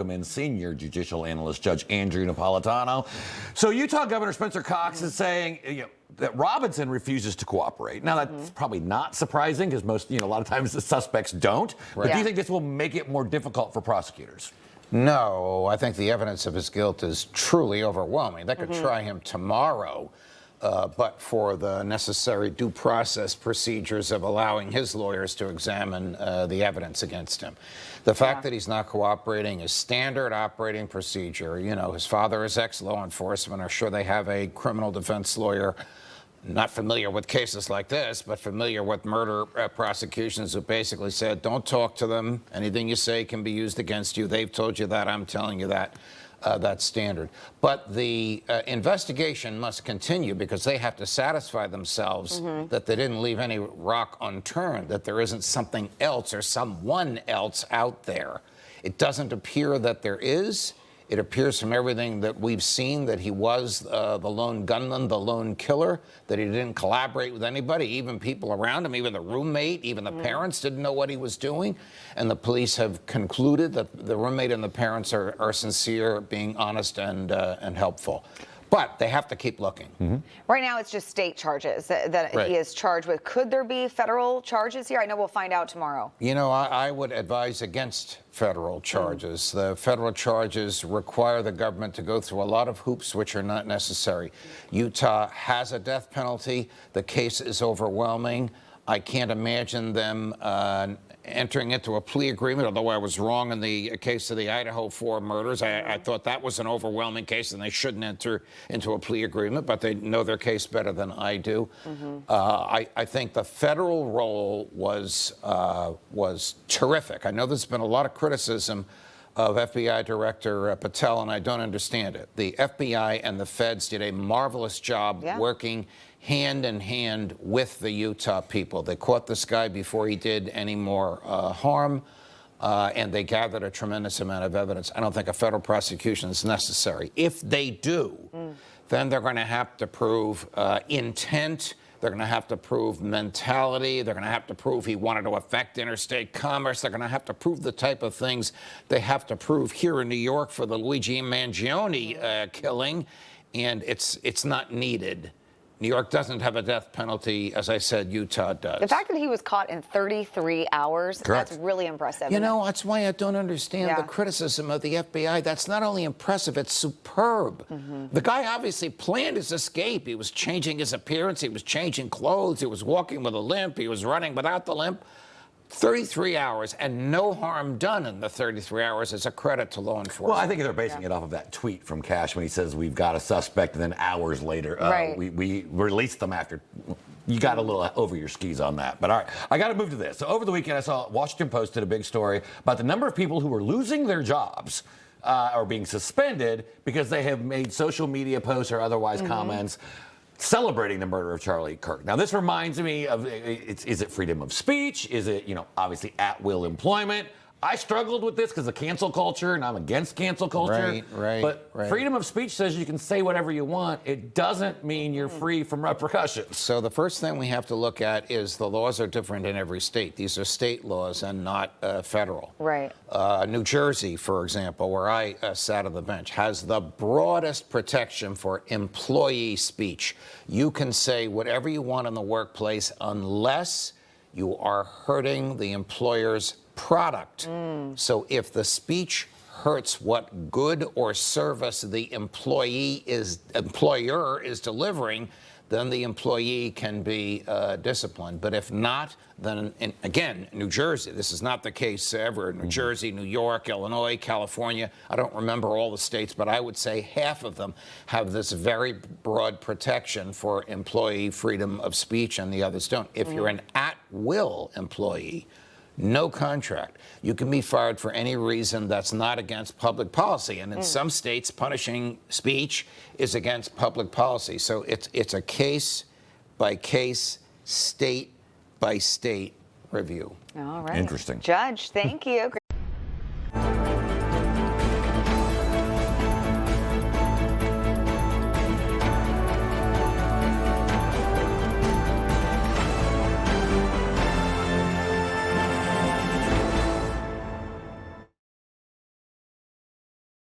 welcome in senior judicial analyst Judge Andrew Napolitano. So Utah Governor Spencer Cox is saying that Robinson refuses to cooperate. Now that's probably not surprising because most, a lot of times the suspects don't. Right. But do you think this will make it more difficult for prosecutors? No, I think the evidence of his guilt is truly overwhelming. They could try him tomorrow. But for the necessary due process procedures of allowing his lawyers to examine the evidence against him. The fact that he's not cooperating is standard operating procedure. His father is ex-law enforcement. I'm sure they have a criminal defense lawyer not familiar with cases like this, but familiar with murder prosecutions who basically said, don't talk to them. Anything you say can be used against you. They've told you that. I'm telling you that. That's standard. But the investigation must continue because they have to satisfy themselves that they didn't leave any rock unturned, that there isn't something else or someone else out there. It doesn't appear that there is. It appears from everything that we've seen that he was the lone gunman, the lone killer, that he didn't collaborate with anybody, even people around him, even the roommate, even the parents didn't know what he was doing. And the police have concluded that the roommate and the parents are sincere, being honest and helpful. But they have to keep looking. Right now, it's just state charges that he is charged with. Could there be federal charges here? I know we'll find out tomorrow. I would advise against federal charges. The federal charges require the government to go through a lot of hoops which are not necessary. Utah has a death penalty. The case is overwhelming. I can't imagine them entering into a plea agreement, although I was wrong in the case of the Idaho 4 murders. I thought that was an overwhelming case and they shouldn't enter into a plea agreement, but they know their case better than I do. I think the federal role was terrific. I know there's been a lot of criticism of FBI Director Patel, and I don't understand it. The FBI and the feds did a marvelous job working hand in hand with the Utah people. They caught this guy before he did any more harm, and they gathered a tremendous amount of evidence. I don't think a federal prosecution is necessary. If they do, then they're going to have to prove intent. They're going to have to prove mentality. They're going to have to prove he wanted to affect interstate commerce. They're going to have to prove the type of things they have to prove here in New York for the Luigi Mangione killing, and it's not needed. New York doesn't have a death penalty. As I said, Utah does. The fact that he was caught in 33 hours, that's really impressive. That's why I don't understand the criticism of the FBI. That's not only impressive, it's superb. The guy obviously planned his escape. He was changing his appearance. He was changing clothes. He was walking with a limp. He was running without the limp. 33 hours and no harm done in the 33 hours is a credit to law enforcement. Well, I think they're basing it off of that tweet from Cash when he says we've got a suspect, and then hours later we released them after. You got a little over your skis on that. But all right, I got to move to this. So over the weekend, I saw Washington Post did a big story about the number of people who are losing their jobs or being suspended because they have made social media posts or otherwise comments celebrating the murder of Charlie Kirk. Now, this reminds me of, is it freedom of speech? Is it, obviously at-will employment? I struggled with this because of cancel culture, and I'm against cancel culture. But freedom of speech says you can say whatever you want. It doesn't mean you're free from repercussions. So the first thing we have to look at is the laws are different in every state. These are state laws and not federal. New Jersey, for example, where I sat on the bench, has the broadest protection for employee speech. You can say whatever you want in the workplace unless you are hurting the employer's product. So if the speech hurts what good or service the employer is delivering, then the employee can be disciplined. But if not, then, and again, New Jersey, this is not the case ever. New Jersey, New York, Illinois, California, I don't remember all the states, but I would say half of them have this very broad protection for employee freedom of speech and the others don't. If you're an at-will employee, no contract, you can be fired for any reason that's not against public policy. And in some states, punishing speech is against public policy. So it's a case-by-case, state-by-state review. All right. Interesting. Judge, thank you.